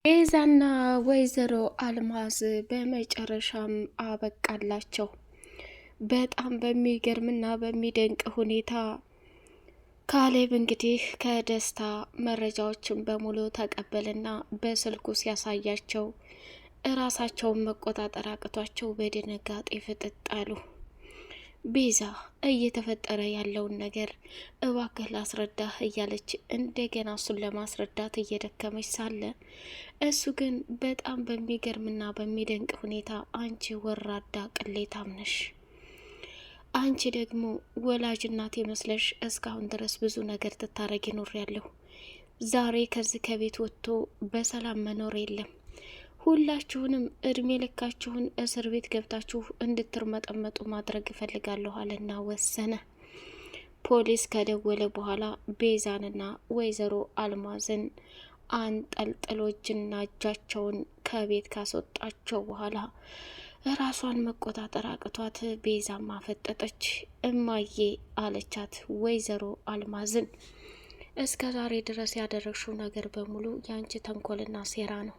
ቤዛና ወይዘሮ አልማዝ በመጨረሻም አበቃላቸው። በጣም በሚገርምና በሚደንቅ ሁኔታ ካሌብ እንግዲህ ከደስታ መረጃዎችን በሙሉ ተቀበልና በስልኩ ሲያሳያቸው እራሳቸውን መቆጣጠር አቅቷቸው በድንጋጤ ፍጥጥ አሉ። ቤዛ እየተፈጠረ ያለውን ነገር እባክህ ላስረዳህ እያለች እንደገና እሱን ለማስረዳት እየደከመች ሳለ እሱ ግን በጣም በሚገርምና በሚደንቅ ሁኔታ አንቺ ወራዳ ቅሌታም ነሽ፣ አንቺ ደግሞ ወላጅ እናት መስለሽ እስካሁን ድረስ ብዙ ነገር ትታረጊ ኖሬያለሁ። ዛሬ ከዚህ ከቤት ወጥቶ በሰላም መኖር የለም። ሁላችሁንም እድሜ ልካችሁን እስር ቤት ገብታችሁ እንድትርመጠመጡ ማድረግ እፈልጋለሁ አለና ወሰነ። ፖሊስ ከደወለ በኋላ ቤዛንና ወይዘሮ አልማዝን አንጠልጥሎ እጅና እጃቸውን ከቤት ካስወጣቸው በኋላ ራሷን መቆጣጠር አቅቷት ቤዛ ማፈጠጠች። እማዬ አለቻት ወይዘሮ አልማዝን፣ እስከ ዛሬ ድረስ ያደረግሽው ነገር በሙሉ ያንቺ ተንኮልና ሴራ ነው።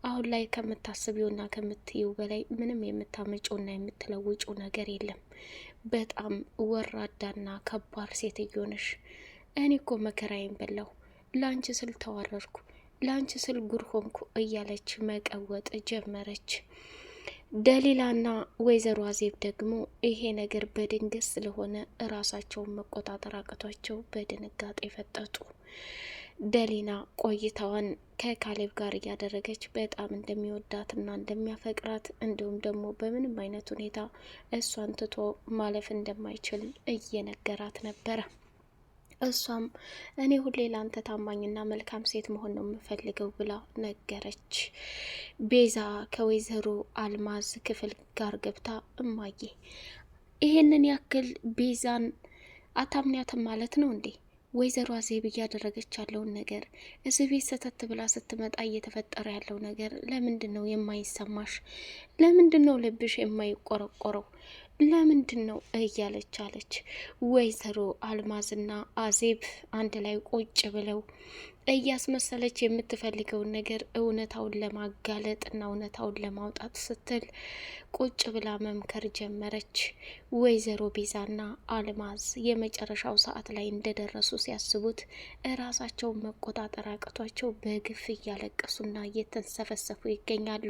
አሁን ላይ ከምታስቢውና ከምትይው በላይ ምንም የምታመጪውና የምትለውጪው ነገር የለም። በጣም ወራዳና ከባድ ሴትዮ ነሽ። እኔ እኮ መከራዬን በላሁ፣ ላንቺ ስል ተዋረድኩ፣ ላንቺ ስል ጉር ሆንኩ እያለች መቀወጥ ጀመረች። ደሊላና ወይዘሮ አዜብ ደግሞ ይሄ ነገር በድንገት ስለሆነ እራሳቸውን መቆጣጠር አቅቷቸው በድንጋጤ ፈጠጡ። ደሊና ቆይታዋን ከካሌብ ጋር እያደረገች በጣም እንደሚወዳትና እንደሚያፈቅራት እንዲሁም ደግሞ በምንም አይነት ሁኔታ እሷን ትቶ ማለፍ እንደማይችል እየነገራት ነበረ። እሷም እኔ ሁሌ ላንተ ታማኝና መልካም ሴት መሆን ነው የምፈልገው ብላ ነገረች። ቤዛ ከወይዘሮ አልማዝ ክፍል ጋር ገብታ እማዬ ይሄንን ያክል ቤዛን አታምኒያትም ማለት ነው እንዴ? ወይዘሮ አዜብ እያደረገች ያለውን ነገር እዚህ ቤት ሰተት ብላ ስትመጣ እየተፈጠረ ያለው ነገር ለምንድን ነው የማይሰማሽ? ለምንድን ነው ልብሽ የማይቆረቆረው? ለምንድን ነው እያለች አለች። ወይዘሮ አልማዝና አዜብ አንድ ላይ ቁጭ ብለው እያስመሰለች የምትፈልገውን ነገር እውነታውን ለማጋለጥና እውነታውን ለማውጣት ስትል ቁጭ ብላ መምከር ጀመረች። ወይዘሮ ቤዛና አልማዝ የመጨረሻው ሰዓት ላይ እንደደረሱ ሲያስቡት እራሳቸውን መቆጣጠር አቅቷቸው በግፍ እያለቀሱና እየተንሰፈሰፉ ይገኛሉ።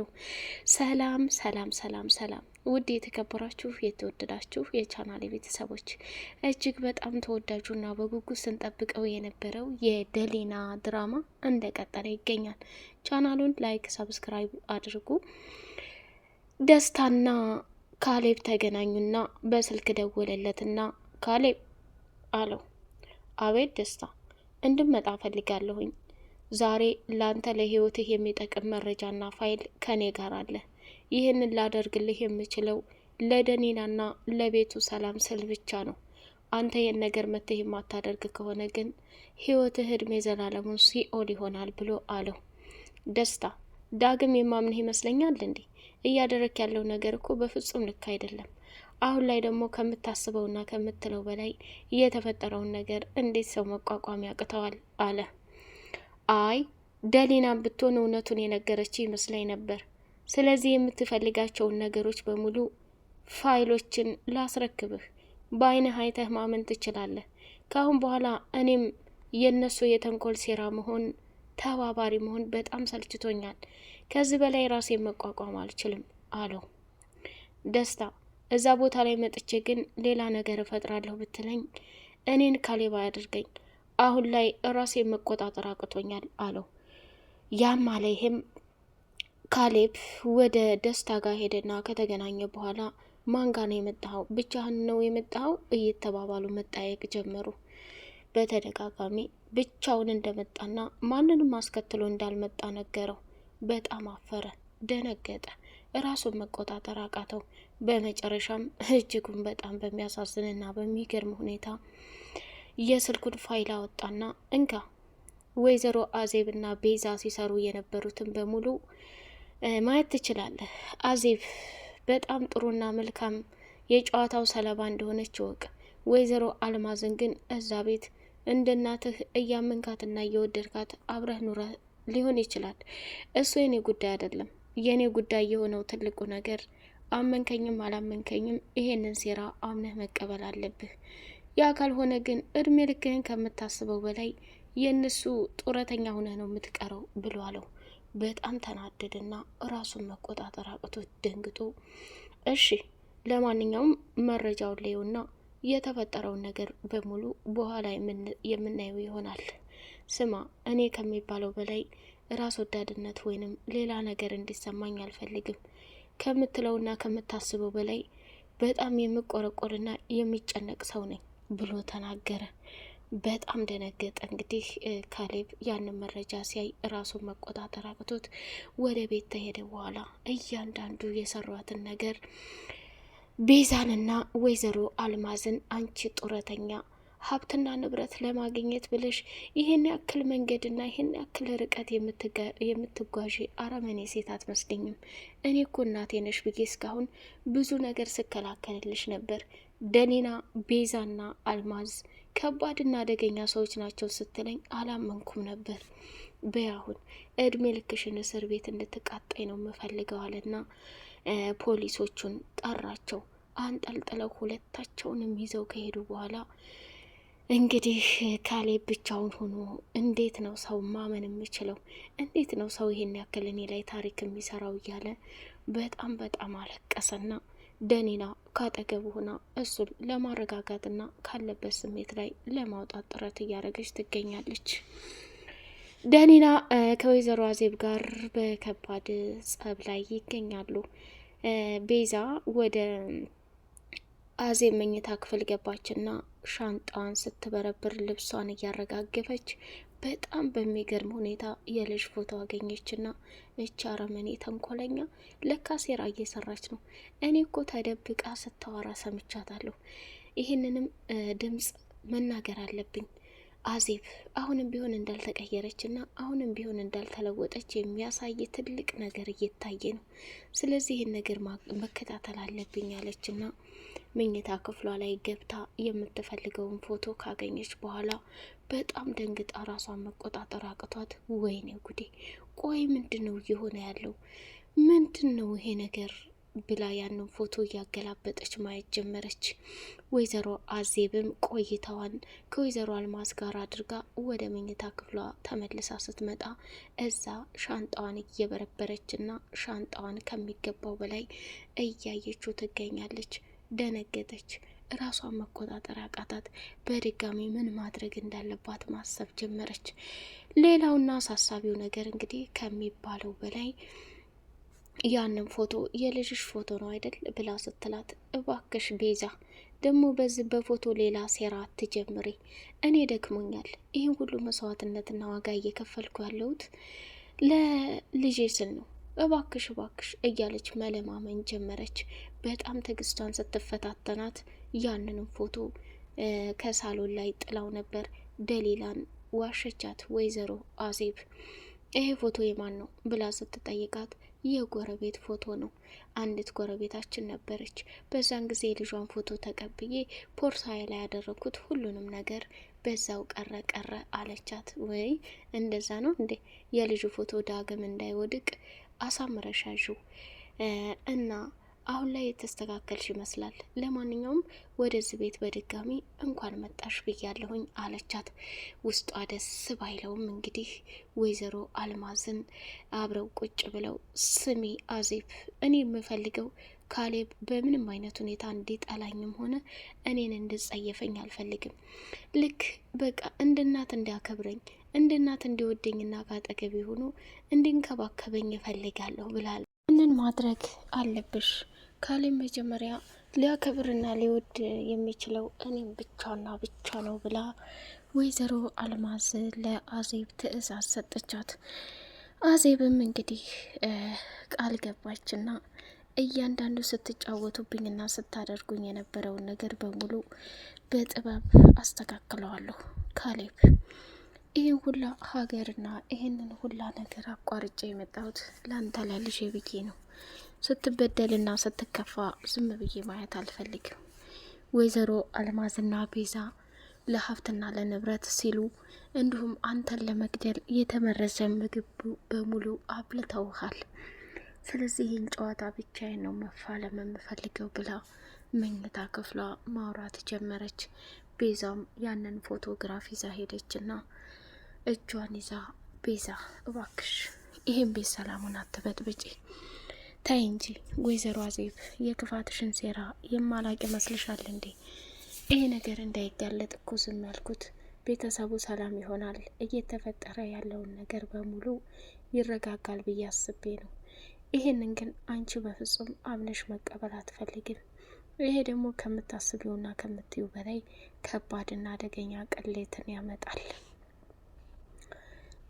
ሰላም ሰላም ሰላም ሰላም! ውድ የተከበራችሁ የተወደዳችሁ የቻናሌ ቤተሰቦች እጅግ በጣም ተወዳጁና በጉጉት ስንጠብቀው የነበረው የደሊና ድራማ እንደቀጠለ ይገኛል። ቻናሉን ላይክ፣ ሰብስክራይብ አድርጉ። ደስታና ካሌብ ተገናኙና በስልክ ደወለለትና ካሌብ አለው። አቤት ደስታ፣ እንድመጣ ፈልጋለሁኝ። ዛሬ ላንተ ለህይወትህ የሚጠቅም መረጃና ፋይል ከኔ ጋር አለ። ይህንን ላደርግልህ የምችለው ለደኒናና ለቤቱ ሰላም ስል ብቻ ነው። አንተ ይህን ነገር መተህ የማታደርግ ከሆነ ግን ህይወትህ እድሜ ዘላለሙን ሲኦል ይሆናል ብሎ አለው። ደስታ፣ ዳግም የማምንህ ይመስለኛል እንዴ? እያደረክ ያለው ነገር እኮ በፍጹም ልክ አይደለም። አሁን ላይ ደግሞ ከምታስበውና ከምትለው በላይ የተፈጠረውን ነገር እንዴት ሰው መቋቋም ያቅተዋል? አለ። አይ ደሊናን ብትሆን እውነቱን የነገረች ይመስለኝ ነበር። ስለዚህ የምትፈልጋቸውን ነገሮች በሙሉ ፋይሎችን ላስረክብህ፣ በአይንህ አይተህ ማመን ትችላለህ። ካሁን በኋላ እኔም የነሱ የተንኮል ሴራ መሆን ተባባሪ መሆን በጣም ሰልችቶኛል። ከዚህ በላይ ራሴን መቋቋም አልችልም አለው። ደስታ፣ እዛ ቦታ ላይ መጥቼ ግን ሌላ ነገር እፈጥራለሁ ብትለኝ እኔን ካሌብ አያድርገኝ። አሁን ላይ ራሴን መቆጣጠር አቅቶኛል አለው። ያም አለ ይሄም ካሌብ ወደ ደስታ ጋር ሄደና ከተገናኘ በኋላ ማን ጋር ነው የመጣኸው? ብቻህን ነው የመጣኸው? እየተባባሉ መጠያየቅ ጀመሩ። በተደጋጋሚ ብቻውን እንደመጣና ማንንም አስከትሎ እንዳልመጣ ነገረው። በጣም አፈረ፣ ደነገጠ፣ ራሱን መቆጣጠር አቃተው። በመጨረሻም እጅጉን በጣም በሚያሳዝንና በሚገርም ሁኔታ የስልኩን ፋይል አወጣና እንካ፣ ወይዘሮ አዜብና ቤዛ ሲሰሩ የነበሩትን በሙሉ ማየት ትችላለህ። አዜብ በጣም ጥሩና መልካም የጨዋታው ሰለባ እንደሆነች ወቅ፣ ወይዘሮ አልማዝን ግን እዛ ቤት እንደ እናትህ እያመንካትና እየወደድካት አብረህ ኑረህ ሊሆን ይችላል። እሱ የኔ ጉዳይ አይደለም። የኔ ጉዳይ የሆነው ትልቁ ነገር አመንከኝም አላመንከኝም ይሄንን ሴራ አምነህ መቀበል አለብህ። ያ ካልሆነ ግን እድሜ ልክህን ከምታስበው በላይ የእነሱ ጡረተኛ ሆነህ ነው የምትቀረው ብሎ አለው። በጣም ተናደድና ራሱን መቆጣጠር አቅቶት ደንግጦ እሺ ለማንኛውም መረጃውን ላየውና የተፈጠረውን ነገር በሙሉ በኋላ የምናየው ይሆናል። ስማ እኔ ከሚባለው በላይ ራስ ወዳድነት ወይንም ሌላ ነገር እንዲሰማኝ አልፈልግም። ከምትለውና ከምታስበው በላይ በጣም የምቆረቆርና የሚጨነቅ ሰው ነኝ ብሎ ተናገረ። በጣም ደነገጠ። እንግዲህ ካሌብ ያንን መረጃ ሲያይ ራሱን መቆጣጠር አቅቶት ወደ ቤት ተሄደ። በኋላ እያንዳንዱ የሰሯትን ነገር ቤዛንና ወይዘሮ አልማዝን አንቺ ጡረተኛ ሀብትና ንብረት ለማግኘት ብለሽ ይህን ያክል መንገድና ይህን ያክል ርቀት የምትጓዥ አረመኔ ሴት አትመስለኝም። እኔ እኮ እናቴ ነሽ ብዬ እስካሁን ብዙ ነገር ስከላከልልሽ ነበር። ደሊና፣ ቤዛና አልማዝ ከባድና አደገኛ ሰዎች ናቸው ስትለኝ አላመንኩም ነበር። በያሁን እድሜ ልክሽን እስር ቤት እንድትቃጣይ ነው የምፈልገዋልና ፖሊሶቹን ጠራቸው። አንጠልጥለው ሁለታቸውንም ይዘው ከሄዱ በኋላ እንግዲህ ካሌብ ብቻውን ሆኖ እንዴት ነው ሰው ማመን የምችለው? እንዴት ነው ሰው ይሄን ያክል እኔ ላይ ታሪክ የሚሰራው? እያለ በጣም አለቀሰና ደኒና ካጠገቡ ሆና እሱን ለማረጋጋትና ካለበት ስሜት ላይ ለማውጣት ጥረት እያደረገች ትገኛለች። ደኒና ከወይዘሮ አዜብ ጋር በከባድ ጸብ ላይ ይገኛሉ። ቤዛ ወደ አዜብ መኝታ ክፍል ገባችና ሻንጣዋን ስትበረብር ልብሷን እያረጋገፈች በጣም በሚገርም ሁኔታ የልጅ ፎቶ አገኘችና እቺ አረመኔ ተንኮለኛ ለካ ሴራ እየሰራች ነው። እኔ እኮ ተደብቃ ስታወራ ሰምቻታለሁ። ይህንንም ድምጽ መናገር አለብኝ። አዜብ አሁንም ቢሆን እንዳልተቀየረችና አሁንም ቢሆን እንዳልተለወጠች የሚያሳይ ትልቅ ነገር እየታየ ነው። ስለዚህ ይህን ነገር መከታተል አለብኝ አለችና መኝታ ክፍሏ ላይ ገብታ የምትፈልገውን ፎቶ ካገኘች በኋላ በጣም ደንግጣ ራሷን መቆጣጠር አቅቷት ወይኔ ጉዴ፣ ቆይ ምንድን ነው እየሆነ ያለው? ምንድን ነው ይሄ ነገር ብላ ያንን ፎቶ እያገላበጠች ማየት ጀመረች። ወይዘሮ አዜብም ቆይታዋን ከወይዘሮ አልማዝ ጋር አድርጋ ወደ መኝታ ክፍሏ ተመልሳ ስትመጣ እዛ ሻንጣዋን እየበረበረችና ሻንጣዋን ከሚገባው በላይ እያየችው ትገኛለች። ደነገጠች። ራሷን መቆጣጠር አቃታት። በድጋሚ ምን ማድረግ እንዳለባት ማሰብ ጀመረች። ሌላውና አሳሳቢው ነገር እንግዲህ ከሚባለው በላይ ያንን ፎቶ የልጅሽ ፎቶ ነው አይደል ብላ ስትላት፣ እባክሽ ቤዛ ደግሞ በዚህ በፎቶ ሌላ ሴራ አትጀምሪ። እኔ ደክሞኛል። ይህን ሁሉ መስዋዕትነትና ዋጋ እየከፈልኩ ያለሁት ለልጄ ስል ነው። እባክሽ እያለች መለማመን ጀመረች። በጣም ትዕግስቷን ስትፈታተናት ያንንም ፎቶ ከሳሎን ላይ ጥላው ነበር። ደሊላን ዋሸቻት ወይዘሮ አዜብ። ይሄ ፎቶ የማን ነው ብላ ስትጠይቃት የጎረቤት ፎቶ ነው። አንዲት ጎረቤታችን ነበረች። በዛን ጊዜ የልጇን ፎቶ ተቀብዬ ፖርሳዬ ላይ ያደረኩት ሁሉንም ነገር በዛው ቀረ አለቻት። ወይ እንደዛ ነው እንዴ? የልጁ ፎቶ ዳግም እንዳይወድቅ አሳምረሻዡ እና አሁን ላይ የተስተካከልሽ ይመስላል። ለማንኛውም ወደዚህ ቤት በድጋሚ እንኳን መጣሽ ብያለሁኝ አለቻት። ውስጧ ደስ ባይለውም እንግዲህ ወይዘሮ አልማዝን አብረው ቁጭ ብለው ስሚ አዜብ፣ እኔ የምፈልገው ካሌብ በምንም አይነት ሁኔታ እንዲጠላኝም ሆነ እኔን እንድጸየፈኝ አልፈልግም። ልክ በቃ እንደ እናት እንዲያከብረኝ፣ እንደ እናት እንዲወደኝና ካጠገቤ ሆኖ እንዲንከባከበኝ እፈልጋለሁ ብላል። ምንን ማድረግ አለብሽ? ካሌብ መጀመሪያ ሊያከብርና ሊወድ የሚችለው እኔም ብቻና ብቻ ነው ብላ ወይዘሮ አልማዝ ለአዜብ ትዕዛዝ ሰጠቻት። አዜብም እንግዲህ ቃል ገባችና እያንዳንዱ ስትጫወቱብኝና ስታደርጉኝ የነበረውን ነገር በሙሉ በጥበብ አስተካክለዋለሁ። ካሌብ ይህን ሁላ ሀገርና ይህንን ሁላ ነገር አቋርጬ የመጣሁት ለአንተ ላልሽ ብዬ ነው። ስትበደልና ስትከፋ ዝም ብዬ ማየት አልፈልግም። ወይዘሮ አልማዝና ቤዛ ለሀብትና ለንብረት ሲሉ እንዲሁም አንተን ለመግደል የተመረዘ ምግብ በሙሉ አብልተውሃል። ስለዚህ ይህን ጨዋታ ብቻዬን ነው መፋለም የምፈልገው ብላ መኝታ ክፍሏ ማውራት ጀመረች። ቤዛም ያንን ፎቶግራፍ ይዛ ሄደችና እጇን ይዛ ቤዛ እባክሽ ይህን ቤት ሰላሙን አትበጥብጪ፣ ታይ እንጂ ወይዘሮ አዜብ የክፋትሽን ሴራ የማላቅ ይመስልሻል እንዴ? ይሄ ነገር እንዳይጋለጥ እኮ ዝም ያልኩት ቤተሰቡ ሰላም ይሆናል፣ እየተፈጠረ ያለውን ነገር በሙሉ ይረጋጋል ብዬ አስቤ ነው። ይሄንን ግን አንቺ በፍጹም አምነሽ መቀበል አትፈልግም። ይሄ ደግሞ ከምታስቢውና ከምትዩ በላይ ከባድና አደገኛ ቅሌትን ያመጣል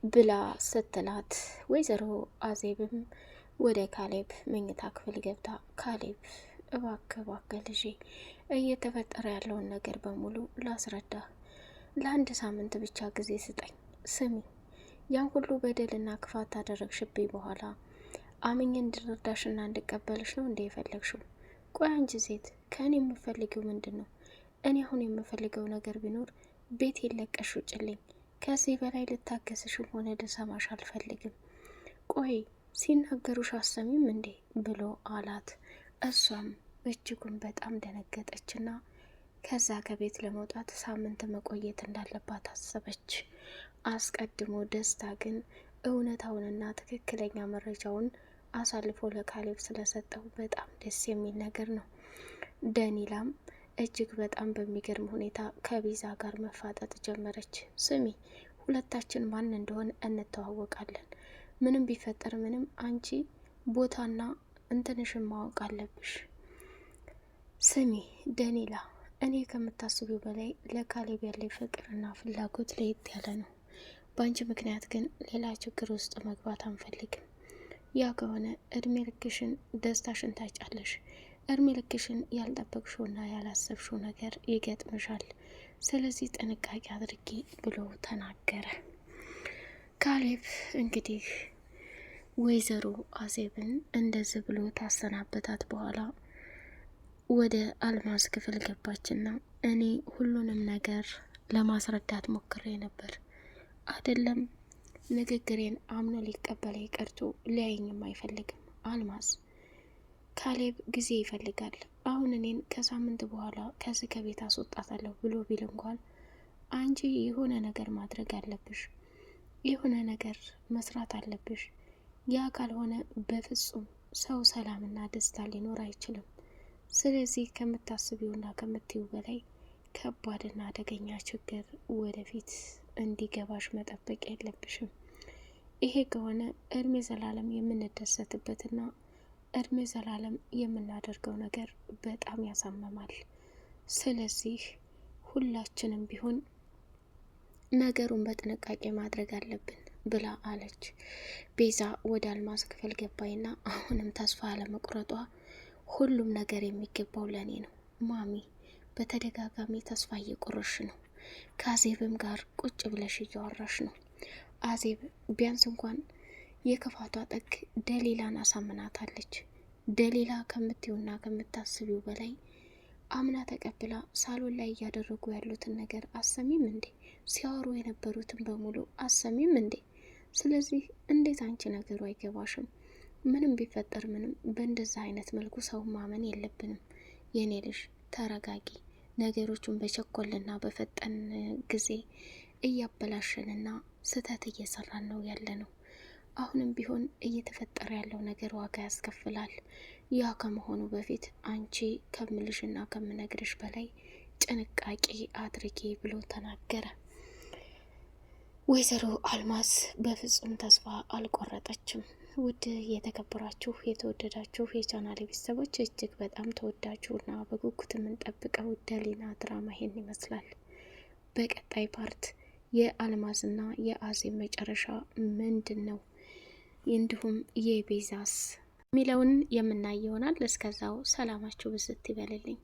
ብላ ስትላት፣ ወይዘሮ አዜብም ወደ ካሌብ መኝታ ክፍል ገብታ ካሌብ እባክህ ልጄ እየተፈጠረ ያለውን ነገር በሙሉ ላስረዳ፣ ለአንድ ሳምንት ብቻ ጊዜ ስጠኝ። ስሚ ያን ሁሉ በደልና ክፋት ታደረግሽብኝ በኋላ አምኜ እንድረዳሽና እንድቀበልሽ ነው እንደ የፈለግሽው? ቆይ አንቺ ሴት ከእኔ የምፈልገው ምንድን ነው? እኔ አሁን የምፈልገው ነገር ቢኖር ቤት የለቀሽ ውጭልኝ። ከዚህ በላይ ልታገስሽም ሆነ ልሰማሽ አልፈልግም። ቆይ ሲናገሩሽ አሰሚም እንዴ ብሎ አላት። እሷም እጅጉን በጣም ደነገጠችና ከዛ ከቤት ለመውጣት ሳምንት መቆየት እንዳለባት አሰበች። አስቀድሞ ደስታ ግን እውነታውንና ትክክለኛ መረጃውን አሳልፎ ለካሌብ ስለሰጠው በጣም ደስ የሚል ነገር ነው። ደኒላም እጅግ በጣም በሚገርም ሁኔታ ከቤዛ ጋር መፋጠጥ ጀመረች። ስሚ ሁለታችን ማን እንደሆን እንተዋወቃለን። ምንም ቢፈጠር ምንም አንቺ ቦታና እንትንሽን ማወቅ አለብሽ። ስሚ ደኒላ እኔ ከምታስቢው በላይ ለካሌብ ያለኝ ፍቅርና ፍላጎት ለየት ያለ ነው። በአንቺ ምክንያት ግን ሌላ ችግር ውስጥ መግባት አንፈልግም። ያ ከሆነ እድሜ ልክሽን ደስታሽን ታጫለሽ። እድሜ ልክሽን ያልጠበቅሽውና ያላሰብሽው ነገር ይገጥምሻል። ስለዚህ ጥንቃቄ አድርጊ ብሎ ተናገረ። ካሌብ እንግዲህ ወይዘሮ አዜብን እንደዚህ ብሎ ታሰናበታት በኋላ ወደ አልማዝ ክፍል ገባችና እኔ ሁሉንም ነገር ለማስረዳት ሞክሬ ነበር አይደለም ንግግሬን አምኖ ሊቀበል ቀርቶ ሊያየኝም አይፈልግም። አልማዝ ካሌብ ጊዜ ይፈልጋል። አሁን እኔን ከሳምንት በኋላ ከዚህ ከቤት አስወጣታለሁ ብሎ ቢል እንኳን አንቺ የሆነ ነገር ማድረግ አለብሽ፣ የሆነ ነገር መስራት አለብሽ። ያ ካልሆነ በፍጹም ሰው ሰላምና ደስታ ሊኖር አይችልም። ስለዚህ ከምታስቢውና ከምትዩ በላይ ከባድና አደገኛ ችግር ወደፊት እንዲገባሽ መጠበቅ የለብሽም። ይሄ ከሆነ እድሜ ዘላለም የምንደሰትበትና እድሜ ዘላለም የምናደርገው ነገር በጣም ያሳመማል። ስለዚህ ሁላችንም ቢሆን ነገሩን በጥንቃቄ ማድረግ አለብን ብላ አለች። ቤዛ ወደ አልማዝ ክፍል ገባይና አሁንም ተስፋ አለመቁረጧ ሁሉም ነገር የሚገባው ለኔ ነው ማሚ፣ በተደጋጋሚ ተስፋ እየቆረሽ ነው። ከአዜብም ጋር ቁጭ ብለሽ እያወራሽ ነው። አዜብ ቢያንስ እንኳን የክፋቷ ጥግ ደሊላን አሳምናታለች። ደሊላ ከምትዩና ከምታስቢው በላይ አምና ተቀብላ ሳሎን ላይ እያደረጉ ያሉትን ነገር አሰሚም እንዴ? ሲያወሩ የነበሩትን በሙሉ አሰሚም እንዴ? ስለዚህ እንዴት አንቺ ነገሩ አይገባሽም? ምንም ቢፈጠር ምንም በእንደዛ አይነት መልኩ ሰው ማመን የለብንም። የኔ ልጅ ተረጋጊ። ነገሮቹን በቸኮልና በፈጠን ጊዜ እያበላሸንና ስህተት እየሰራን ነው ያለ ነው። አሁንም ቢሆን እየተፈጠረ ያለው ነገር ዋጋ ያስከፍላል። ያ ከመሆኑ በፊት አንቺ ከምልሽና ከምነግርሽ በላይ ጥንቃቄ አድርጊ ብሎ ተናገረ። ወይዘሮ አልማዝ በፍጹም ተስፋ አልቆረጠችም። ውድ የተከበራችሁ የተወደዳችሁ የቻናል ቤተሰቦች እጅግ በጣም ተወዳችሁና በጉጉት የምንጠብቀው ደሊና ድራማ ይሄን ይመስላል። በቀጣይ ፓርት የአልማዝና የአዜብ መጨረሻ ምንድን ነው፣ እንዲሁም የቤዛስ የሚለውን የምናይ ይሆናል። እስከዛው ሰላማችሁ ብዝት ይበልልኝ።